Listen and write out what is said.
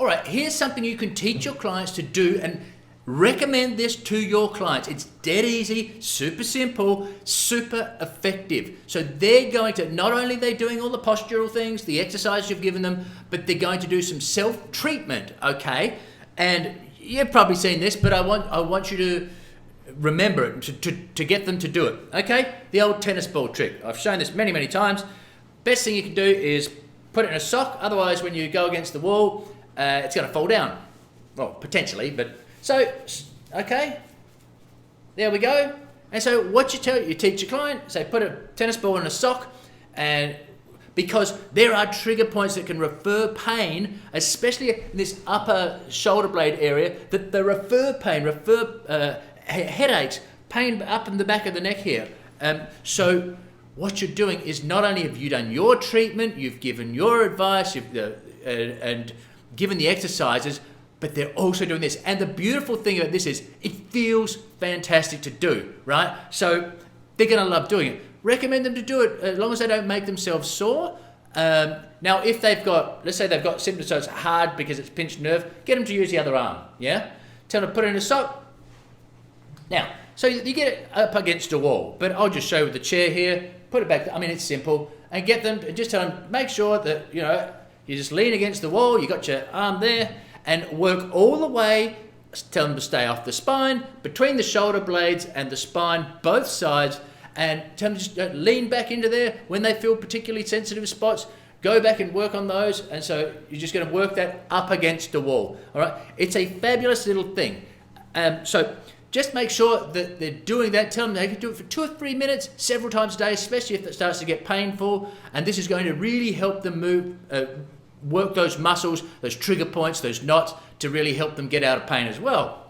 all right, here's something you can teach your clients to do and recommend this to your clients. It's dead easy, super simple, super effective. So they're going to, not only are they doing all the postural things, the exercises you've given them, but they're going to do some self-treatment, okay? And you've probably seen this, but I want you to remember it, to get them to do it, okay? The old tennis ball trick. I've shown this many, many times. Best thing you can do is put it in a sock, otherwise when you go against the wall, it's going to fall down. Well, potentially, but... So, okay, there we go. And so what you teach your client, say put a tennis ball in a sock, and because there are trigger points that can refer pain, especially in this upper shoulder blade area, that the headaches, pain up in the back of the neck here. So what you're doing is not only have you done your treatment, you've given your advice, and given the exercises, but they're also doing this. And the beautiful thing about this is it feels fantastic to do, right? So they're going to love doing it. Recommend them to do it as long as they don't make themselves sore. Now, if they've got, let's say they've got symptoms so it's hard because it's pinched nerve, get them to use the other arm, yeah? Tell them to put it in a sock. Now, so you get it up against a wall, but I'll just show you with the chair here, put it back, I mean, it's simple, and get them, just tell them, make sure that, you know, you just lean against the wall, you got your arm there, and work all the way, tell them to stay off the spine, between the shoulder blades and the spine, both sides, and tell them to just lean back into there. When they feel particularly sensitive spots, go back and work on those, and so you're just going to work that up against the wall, all right? It's a fabulous little thing. So just make sure that they're doing that. Tell them they can do it for 2 or 3 minutes, several times a day, especially if it starts to get painful, and this is going to really help them work those muscles, those trigger points, those knots, to really help them get out of pain as well.